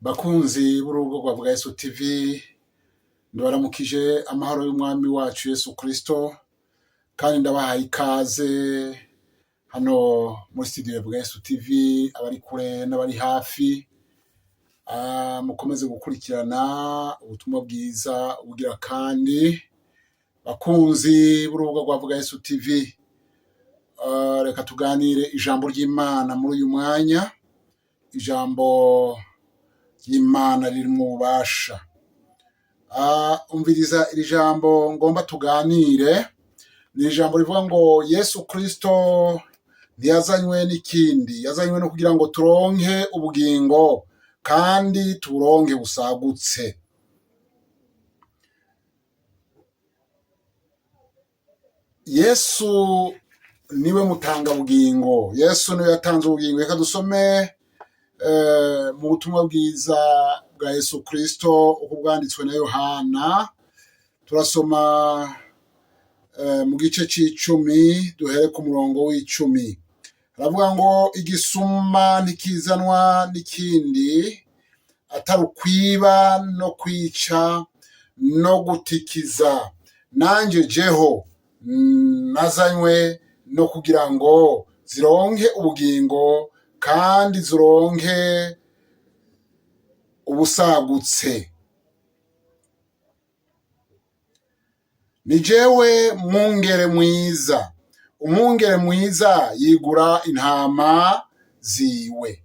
Bakunzi b'urubuga rwa Vuga Yesu TV, ndabaramukije amahoro y'umwami wacu Yesu Kristo, kandi ndabahaye ikaze hano muri studio ya Vuga Yesu TV, abari kure n'abari hafi. Mukomeze gukurikirana ubutumwa bwiza ubugira kandi. Bakunzi b'urubuga rwa Vuga Yesu TV, reka tuganire ijambo ry'Imana muri uyu mwanya. Ijambo ry'Imana riri mu bubasha. Umviriza iri jambo ngomba tuganire. Ni ijambo rivuga ngo Yesu Kristo ntiyazanywe n'ikindi, yazanywe no kugira ngo turonke ubugingo kandi turonke busagutse. Yesu niwe mutanga bugingo, Yesu niwe yatanze ubugingo. Reka dusome mu butumwa bwiza bwa Yesu Kristo uko bwanditswe na Yohana. Turasoma mu gice c'icumi, duhere ku murongo w'icumi. Haravuga ngo igisuma ntikizanwa n'ikindi atari ukwiba no kwica no gutikiza. Nanje jeho nazanywe no kugira ngo zironke ubugingo kandi zironke ubusagutse. Ni jewe mwungere mwiza. Umwungere mwiza yigura intama ziwe.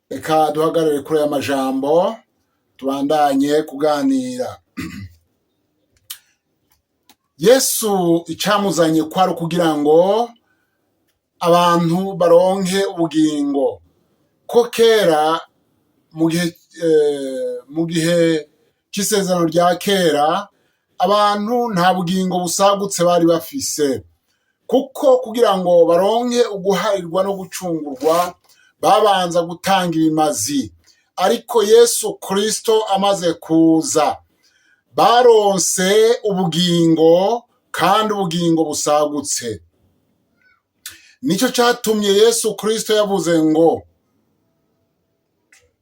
Reka duhagarare kuri aya majambo tubandanye kuganira. Yesu icamuzanye kwari kugira ngo abantu baronke ubugingo. Ko kera mu gihe c'isezerano rya kera, abantu nta bugingo busagutse bari bafise, kuko kugira ngo baronke uguharirwa no gucungurwa babanza gutanga ibimazi. Ariko Yesu Kristo amaze kuza, baronse ubugingo kandi ubugingo busagutse. Nico catumye Yesu Kristo yavuze ngo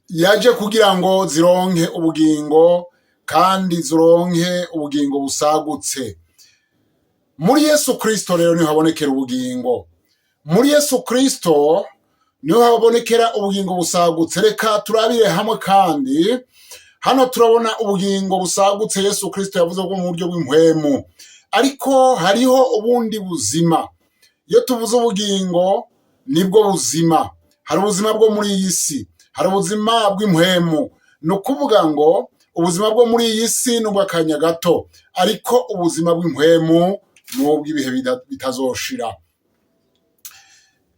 yaje kugira ngo zironke ubugingo kandi zironke ubugingo busagutse. Muri Yesu Kristo rero niho habonekera ubugingo. Muri Yesu Kristo niho habonekera ubugingo busagutse. Reka turabire hamwe kandi. Hano turabona ubugingo busagutse Yesu Kristo yavuze bwo mu buryo bw'impwemu. Ariko hariho ubundi buzima. Iyo tuvuze ubugingo nibwo buzima. Hari ubuzima bwo muri iyi si, hari ubuzima bw'impwemu. Ni ukuvuga ngo ubuzima bwo muri iyi si ni ubw'akanya gato, ariko ubuzima bw'impwemu ni ubw'ibihe bitazoshira.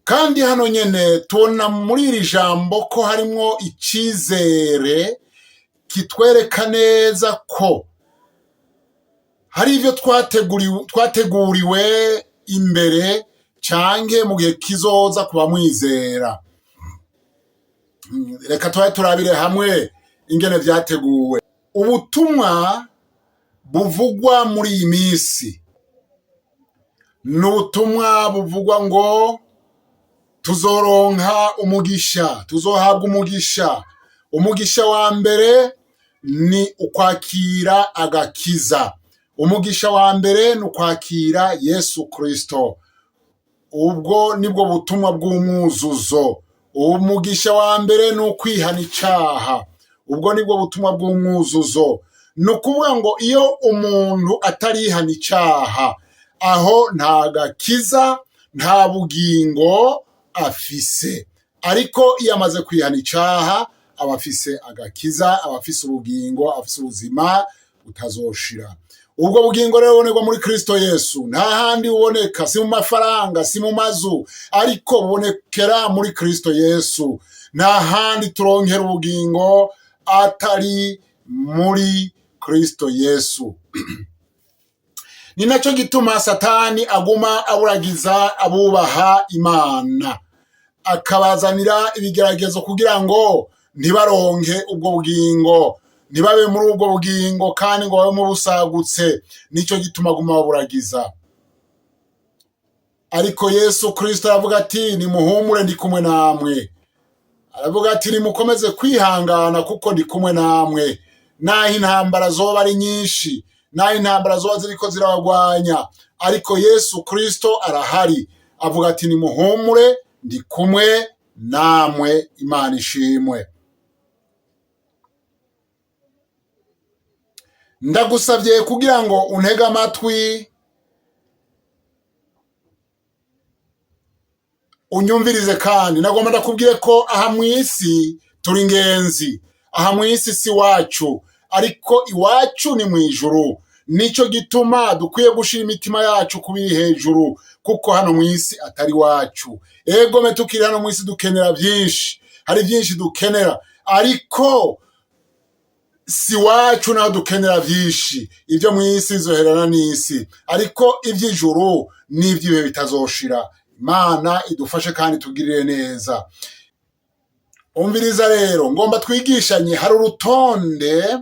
Kandi hano nyene tubona muri iri jambo ko harimwo icizere kitwereka neza ko hari ivyo twateguriwe imbere canke mu gihe kizoza kuba mwizera. Reka turabire hamwe ingene vyateguwe. Ubutumwa buvugwa muri iyi minsi ni ubutumwa buvugwa ngo tuzoronka umugisha, tuzohabwa umugisha. Umugisha wa mbere ni ukwakira agakiza. Umugisha wa mbere ni ukwakira Yesu Kristo. Ubwo nibwo butumwa bw'umwuzuzo. Umugisha wa mbere ni ukwihana icaha. Ubwo nibwo butumwa bw'umwuzuzo. Ni ukuvuga ngo iyo umuntu atarihana icaha, aho nta gakiza, nta bugingo afise. Ariko iyo amaze kwihana icaha, aba afise agakiza, aba afise ubugingo, afise ubuzima butazoshira. Ubwo bugingo rero bubonerwa muri Kristo Yesu. Nta handi buboneka, si mu mafaranga, si mu mazu, ariko bubonekera muri Kristo Yesu. Nta handi turonkera ubugingo atari muri Kristo Yesu. Ni naco gituma Satani aguma aburagiza abubaha Imana, akabazanira ibigeragezo kugira ngo ntibaronke ubwo bugingo, ntibabe muri ubwo bugingo kandi ngo babe mu busagutse. Nico gituma aguma baburagiza. Ariko Yesu Kristo aravuga ati nimuhumure ndi kumwe namwe. aravuga ati nimukomeze kwihangana kuko ndi kumwe namwe, naho intambara zoba ari nyinshi, naho intambara zoba ziriko zirabagwanya, ariko Yesu Kristo arahari. Avuga ati nimuhumure, ndi kumwe namwe. Imana ishimwe. Ndagusabye kugira ngo untege amatwi, unyumvirize, kandi nagomba ndakubwire ko aha mw'isi turi ingenzi. Aha mw'isi si wacu, ariko iwacu ni mw'ijuru. Nico gituma dukwiye gushira imitima yacu kubiri hejuru, kuko hano mw'isi atari wacu. Egome tukiri hano mw'isi dukenera byinshi, hari byinshi dukenera, ariko si wacu naho dukenera byinshi. Ibyo mw'isi bizoherana n'isi, ariko iby'ijuru n'iby'ibihe bitazoshira. Imana idufashe kandi tugirire neza. Umviriza rero, ngomba twigishanye. Hari urutonde,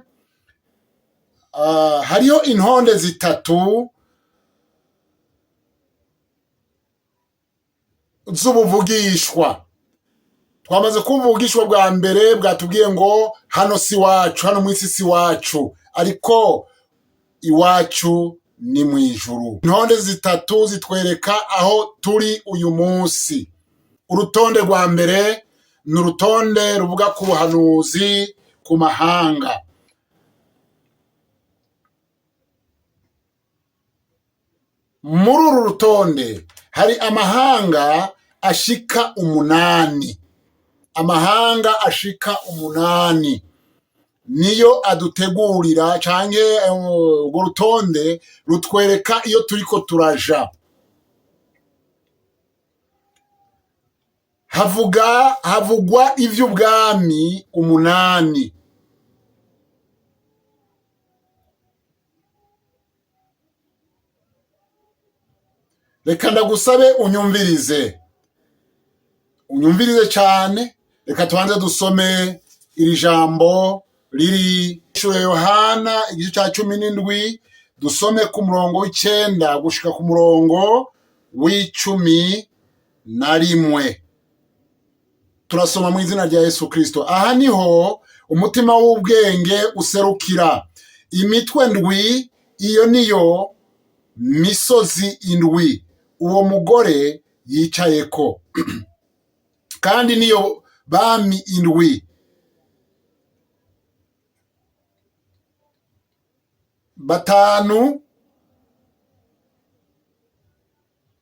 hariho intonde zitatu z'ubuvugishwa. Twamaze kumva ubuvugishwa bwa mbere bwatubwiye ngo hano si wacu, hano mw'isi si wacu, ariko iwacu ni mw'ijuru. Intonde zitatu zitwereka aho turi uyu munsi. Urutonde rwa mbere ni urutonde ruvuga ku buhanuzi ku mahanga. Muri uru rutonde hari amahanga ashika 8. Amahanga ashika 8 niyo adutegurira, canke urwo rutonde rutwereka iyo turiko turaja. Havugwa ivy'ubwami 8. Reka ndagusabe unyumvirize cyane. Reka tubanze dusome iri jambo riri Ishuri Yohana igice cya 17, dusome ku murongo w'9 gushika ku murongo w'11. Turasoma mu izina rya Yesu Kristo. Aha niho umutima w'ubwenge userukira. Imitwe ndwi, iyo niyo misozi indwi uwo mugore yicayeko, kandi niyo bami indwi. Batanu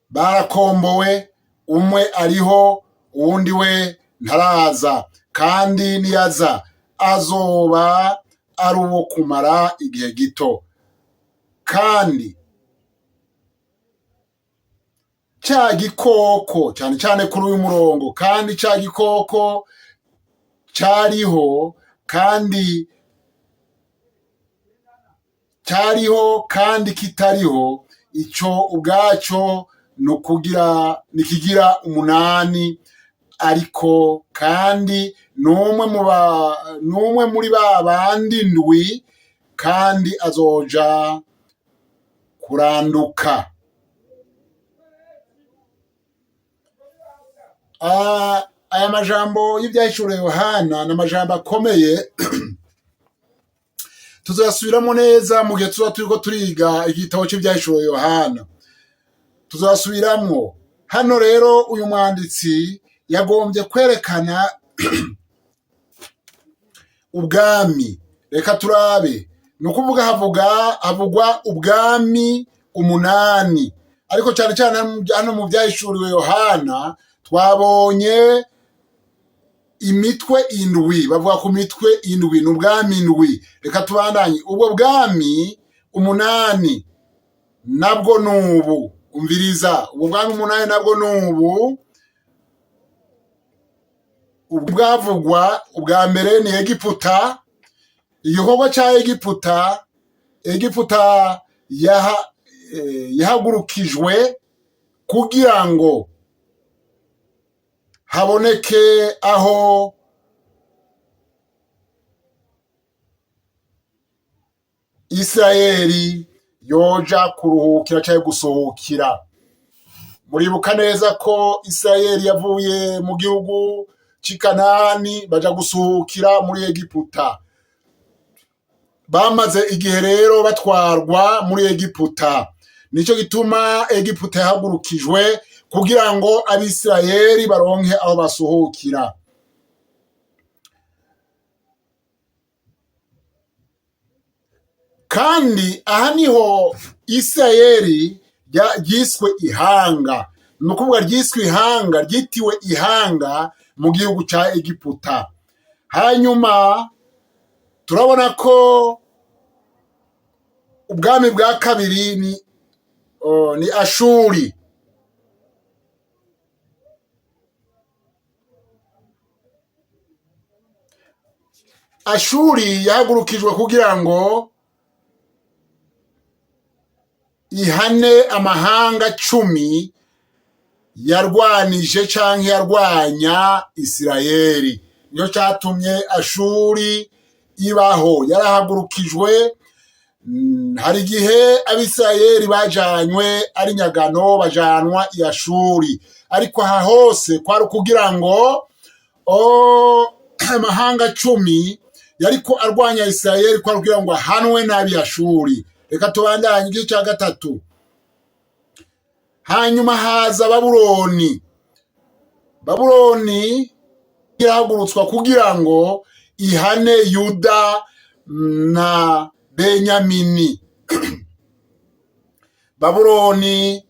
barakombowe, umwe ariho, uwundi we ntaraza, kandi niyaza azoba ari uwo kumara igihe gito. Kandi cya gikoko, cyane cyane kuri uyu murongo, kandi cya gikoko cyariho kandi kitariho, icyo ubwacyo nikigira 8, ariko kandi n'umwe muri ba bandi ndwi, kandi azoja kuranduka. Aya majambo y'ibyahishuriwe Yohana ni amajambo akomeye. Tuzasubiramo neza mu gihe tuba turiko turiga igitabo cy'ibyahishuriwe Yohana, tuzasubiramo. Hano rero uyu mwanditsi yagombye kwerekana ubwami. Reka turabe. Ni ukuvuga havugwa ubwami 8, ariko cyane cyane hano mu byahishuriwe Yohana twabonye imitwe 7. Bavuga ku mitwe 7, n'ubwami 7. Reka tubandanye. Ubwo bwami 8 nabwo nubu. Umviriza, ubwo bwami 8 nabwo nubu. Ubwavugwa ubwa mbere ni Egiputa. Igikorwa cya Egiputa yahagurukijwe kugira ngo haboneke aho Isirayeli yoja kuruhukira cyangwa gusohokera. Muribuka neza ko Isirayeli yavuye mu gihugu c'i Kanani baja gusuhukira muri Egiputa. Bamaze igihe rero batwarwa muri Egiputa. Nico gituma Egiputa yahagurukijwe kugira ngo Abisirayeli baronke aho basuhukira. Kandi aha niho Isirayeli ryiswe ihanga. Ni ukuvuga ryiswe ihanga, ryitiwe ihanga mu gihugu ca Egiputa. Hanyuma turabona ko ubwami bwa kabiri ni Ashuri. Ashuri yahagurukijwe kugira ngo ihane amahanga 10 yarwanije canke yarwanya Isirayeli. Niyo catumye Ashuri ibaho. Yarahagurukijwe. Hari igihe Abisirayeli bajanywe ari nyagano, bajanwa i Ashuri, ariko aha hose kwari kugira ngo amahanga 10 yariko arwanya Isirayeli, kwari kugira ngo ahanwe n'abi Ashuri. Reka tubandanye igice ca 3. Hanyuma haza Babuloni. Babuloni irahagurutswa kugira ngo ihane Yuda na Benyamini. Babuloni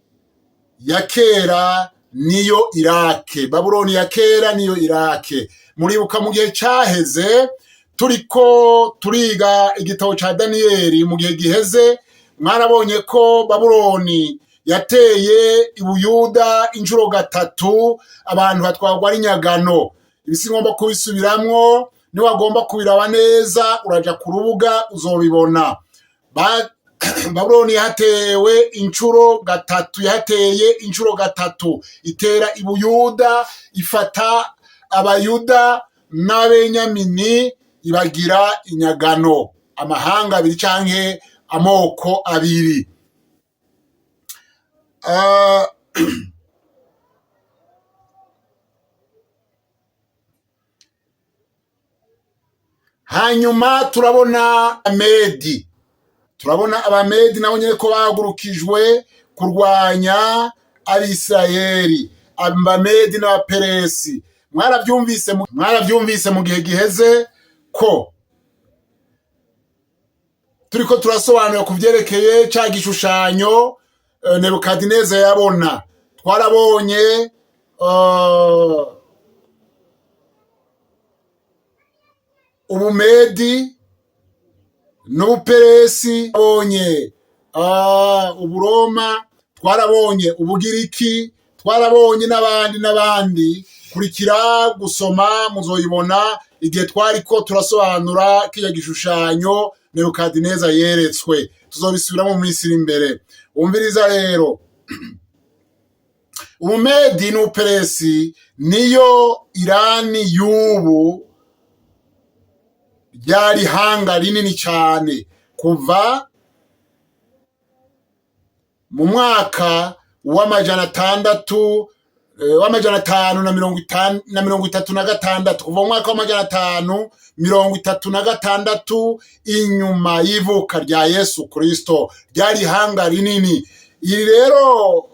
ya kera niyo Irake. Babuloni ya kera niyo Irake. Muribuka mu gihe caheze turiko turiga igitabo ca Daniyeli, mu gihe giheze mwarabonye ko Babuloni yateye Ubuyuda inshuro 3, abantu batwarwa ari nyagano. Ibisi ngomba kubisubiramwo, ni wagomba kubiraba neza uraja ku rubuga uzobibona. Babuloni yatewe inshuro 3, yateye inshuro 3, itera Ubuyuda, ifata Abayuda n'Abenyamini, ibagira inyagano, amahanga 2 canke amoko 2. Hanyuma turabona Amedi. Turabona Abamedi nabo nyene ko bahagurukijwe kurwanya Abisirayeli. Abamedi n'Abaperesi. Mwaravyumvise mu gihe giheze ko turiko turasobanura ku vyerekeye ca gishushanyo Nebukadineza yabona. Twarabonye Ubumedi n'Ubuperesi, twarabonye Uburoma, twarabonye Ubugiriki, twarabonye n'abandi. Kurikira gusoma muzoyibona igihe twariko turasobanura kiya gishushanyo Nebukadineza yeretswe. Tuzobisubira mu minsi iri imbere. Umviriza rero, Ubumedi n'Ubuperesi niyo Irani y'ubu ryari hanga rinini cyane kuva mu mwaka w'536, kuva mu mwaka w'536 inyuma y'ivuka rya Yesu Kristo. Ryari hanga rinini. Iri rero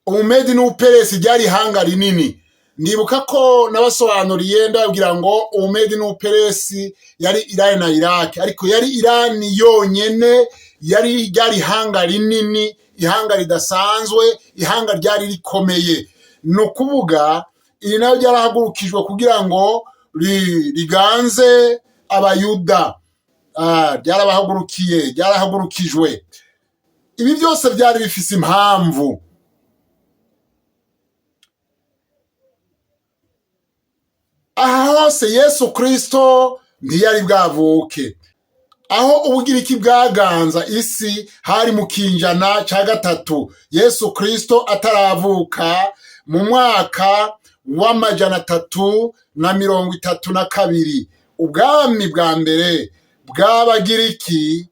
Ubumedi n'Ubuperesi ryari hanga rinini. Ndibuka ko nabasobanuriye ndababwira ngo Ubumedi n'Ubuperesi yari Irani na Iraki, ariko yari Irani yonyene ryari hanga rinini, ihanga ridasanzwe, ihanga ryari rikomeye. No kuvuga iri nayo ryarahagurukijwe kugira ngo riganze Abayuda. Ryarahagurukijwe. Ibi byose byari bifise impamvu. Aha hose Yesu Kristo ntiyari bwavuke. Aho Ubugiriki bwaganza isi hari mu kinjana ca 3, Yesu Kristo ataravuka mu mwaka w'332. Ubwami bwa mbere bw'Abagiriki,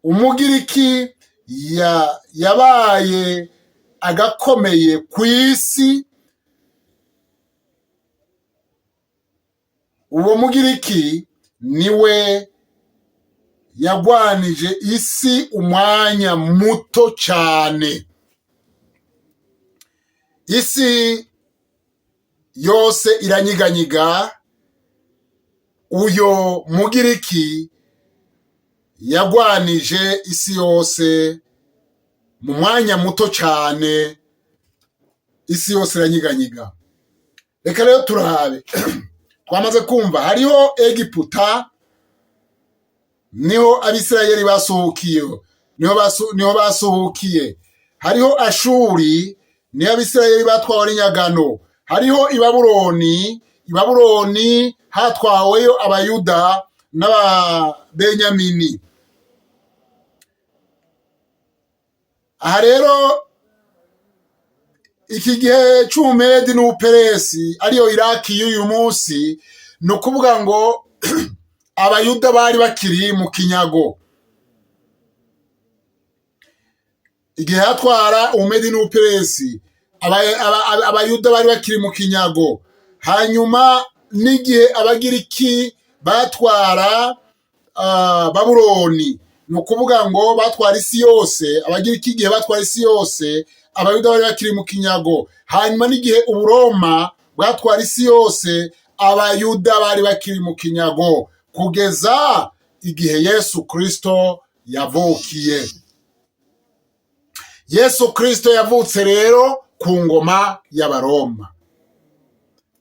Umugiriki yabaye agakomeye ku isi. Uwo mugiriki niwe yagwanije isi umwanya muto cyane. Isi yose iranyiganyiga. Uyo mugiriki yagwanije isi yose mu mwanya muto cyane. Isi yose iranyiganyiga. Reka rero turabe. Twamaze kumva hariho Egiputa, niho Abisirayeli basuhukiye, niho basuhukiye. Hariho Ashuri, niho Abisirayeli batwawe ari nyagano. Hariho Ibabuloni hatwaweyo Abayuda n'Ababenyamini. Aha rero iki gihe c'Umedi n'Uperesi ariyo Iraki y'uyu munsi, ni ukuvuga ngo Abayuda bari bakiri mu kinyago. Igihe hatwara Umedi n'Uperesi, Abayuda bari bakiri mu kinyago. Hanyuma n'igihe Abagiriki batwara Babuloni, ni ukuvuga ngo batwara isi yose. Abagiriki igihe batwara isi yose, Abayuda bari bakiri mu kinyago. Hanyuma n'igihe Uburoma bwatwara isi yose, Abayuda bari bakiri mu kinyago, kugeza igihe Yesu Kristo yavukiye. Yesu Kristo yavutse rero ku ngoma y'Abaroma.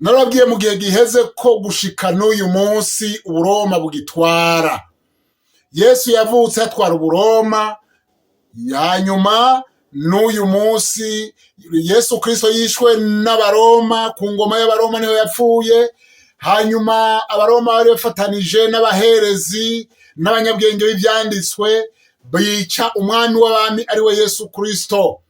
Narabwiye mu gihe giheze ko gushika n'uyu munsi Uburoma bugitwara. Yesu yavutse atwara Uburoma, hanyuma n'uyu munsi Yesu Kristo yishwe n'Abaroma. Ku ngoma y'Abaroma niho yapfuye. Hanyuma Abaroma bari bafatanije n'abaherezi n'abanyabwenge b'ivyanditswe, bica umwami w'abami ariwe Yesu Kristo.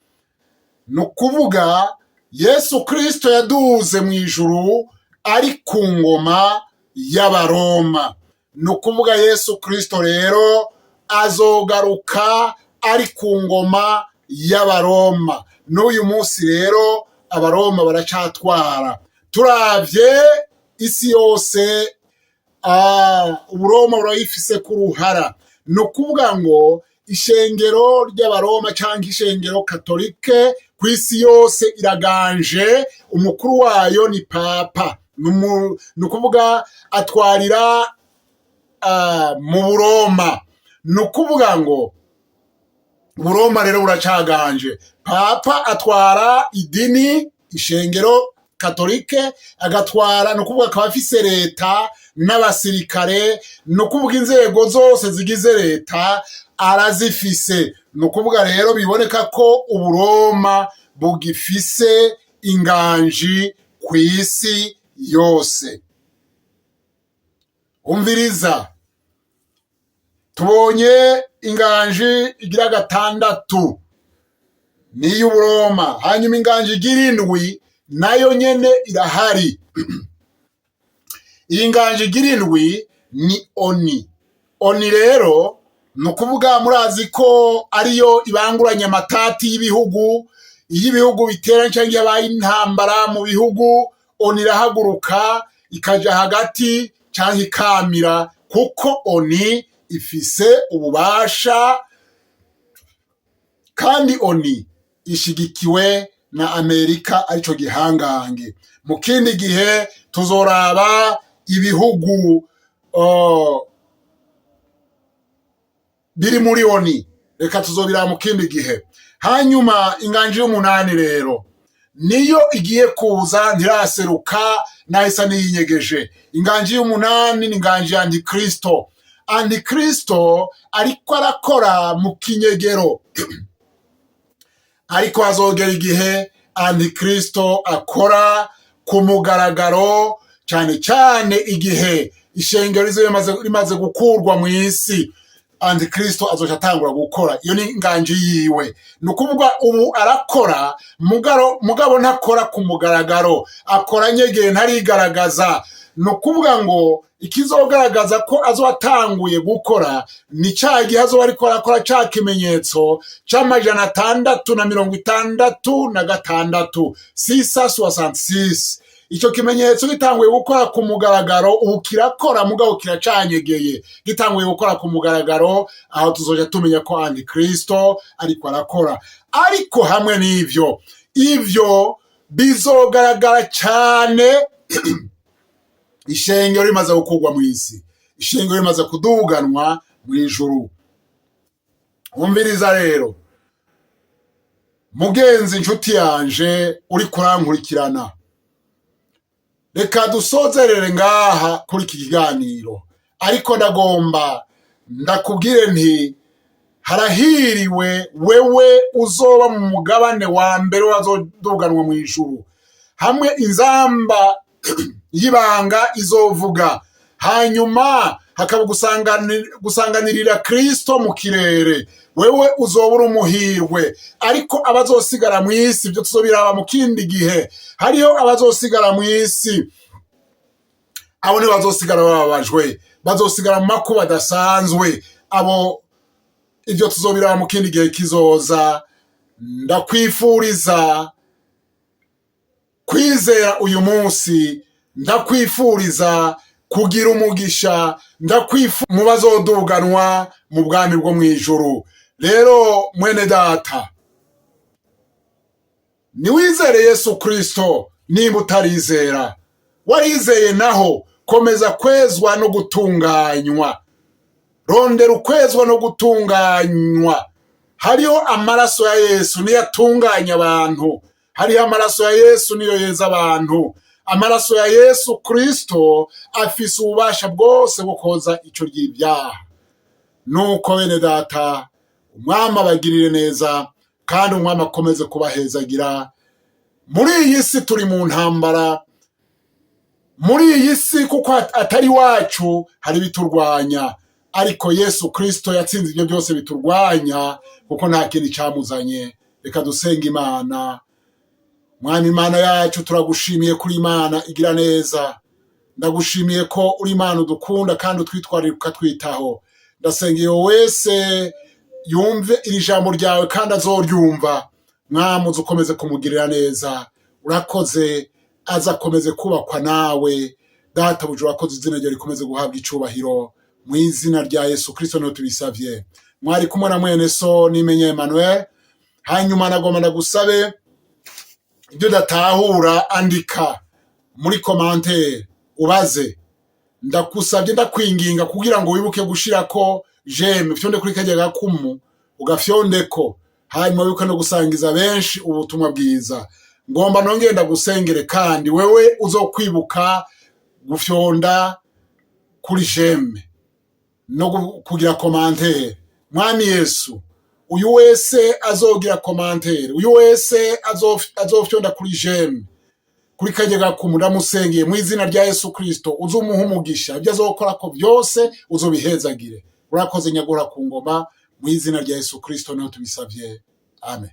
Ni ukuvuga Yesu Kristo yaduze mu ijuru ari ku ngoma y'Abaroma. Ni ukuvuga Yesu Kristo rero azogaruka ari ku ngoma y'Abaroma. N'uyu munsi rero Abaroma baracatwara. Turavye isi yose, Uburoma burayifise ku ruhara. Ni ukuvuga ngo ishengero ry'Abaroma cyangwa ishengero katolike ku isi yose iraganje. Umukuru wayo ni Papa. Ni ukuvuga atwarira mu Buroma. Ni ukuvuga ngo Uburoma rero buracaganje. Papa atwara idini, ishengero katolike, agatwara, ni ukuvuga akaba afise leta n'abasirikare. Ni ukuvuga inzego zose zigize leta arazifise. Ni ukuvuga rero biboneka ko Uburoma bugifise inganji ku isi yose. Umviriza, tubonye inganji igira 6 ni y'Uburoma. Hanyuma inganji igira 7 nayo nyene irahari. Iyi nganji igira 7 ni Oni. Oni rero ni ukuvuga murazi ko ariyo ibanguranya amatati y'ibihugu. Iyo ibihugu bitera cyangwa yabaye intambara mu bihugu, Oni irahaguruka ikaja hagati cyangwa ikamira, kuko Oni ifise ububasha, kandi Oni ishigikiwe na Amerika arico gihangange. Mu kindi gihe tuzoraba ibihugu biri muri Oni. Reka tuzobira mu kindi gihe. Hanyuma inganji y'umunani rero niyo igiye kuza, ntiraseruka, nahisa niyinyegeje. Inganji y'umunani ni inganji ya Antikristo. Antikristo ariko arakora mu kinyegero. Ariko hazogera igihe Antikristo akora ku mugaragaro, cyane cyane igihe ishengero rimaze gukurwa mu isi. antikristo azoca atangura gukora. Iyo ni inganji yiwe. Ni ukuvuga ubu arakora mugabo ntakora ku mugaragaro, akora nyegeye ntarigaragaza. Ni ukuvuga ngo ikizogaragaza ko azotanguye gukora ni cya gihe azoba ariko arakora cya kimenyetso c'666 666. Icyo kimenyetso gitanguye gukora ku mugaragaro, ubu kirakora mugabo kiracanyegeye. Gitanguye gukora ku mugaragaro, aho tuzoja tumenya ko antikristo ariko arakora. Ariko hamwe n'ivyo, ivyo bizogaragara cyane ishengero rimaze gukurwa mu isi, ishengero rimaze kuduganwa mu ijuru. Umviriza rero mugenzi, inshuti yanje uri kurankurikirana, reka dusozerere ngaha kuri iki kiganiro. Ariko ndakubwire nti harahiriwe wewe uzoba mu mugabane wa mbere wazoduganwa mu ijuru, hamwe inzamba y'ibanga izovuga, hanyuma hakaba gusanganirira Kristo mu kirere. Wewe uzobura umuhirwe. Ariko abazosigara mu isi, byo tuzobiraba mu kindi gihe. Hariho abazosigara mu isi, abo ni bazosigara bababajwe, bazosigara mu makuba adasanzwe. Abo ibyo tuzobiraba mu kindi gihe kizoza. Ndakwifuriza kwizera uyu munsi, ndakwifuriza kugira umugisha, mu bazoduganwa mu bwami bwo mu ijuru. Rero mwene data, niwizere Yesu Kristo. Nimba utarizera, warizeye naho, komeza kwezwa no gutunganywa. Rondera ukwezwa no gutunganywa. Hariho amaraso ya Yesu niyo atunganya abantu. Hariho amaraso ya Yesu niyo yeza abantu. Amaraso ya Yesu Kristo afise ububasha bwose bwo koza ico ry'ibyaha. Nuko bene data, umwami abagirire neza, kandi umwami akomeze kubahezagira. Muri iyi si turi mu ntambara, muri iyi si kuko atari wacu hari biturwanya, ariko Yesu Kristo yatsinze ibyo byose biturwanya, kuko nta kintu cyamuzanye. Reka dusenga Imana. Mwami Imana yacu, turagushimiye kuri Imana igira neza. Ndagushimiye ko uri Imana udukunda kandi utwitwarira ukatwitaho. Ndasengeye wese yumve iri jambo ryawe kandi azoryumva. Mwami ukomeze kumugirira neza. Urakoze, azakomeze kubakwa nawe. Data buje urakoze, izina ryawe rikomeze guhabwa icubahiro. Mu izina rya Yesu Kristo niho tubisavye. Mwari kumwe na mwene so nimenye Emmanuel. Hanyuma nagomba ndagusabe, ibyo datahura andika muri commentaire ubaze. Ndakusabye, ndakwinginga kugira ngo wibuke gushirako j'aime, fyonde kuri kajya gakumu ugafyondeko, hanyuma wibuke no gusangiza benshi ubutumwa bwiza. Ngomba nongeye ndagusengere kandi wewe uzokwibuka gufyonda kuri j'aime no kugira commentaire. Mwami Yesu, uyu wese azogira commentaire, uyu wese azofyonda kuri j'aime kuri kajya gakumu, ndamusengeye mu izina rya Yesu Kristo. Uzumuha umugisha, ibyo azokora ko byose uzobihezagire. Urakoze nyagura ku ngoma, mu izina rya Yesu Kristo niho tubisavye. Amen.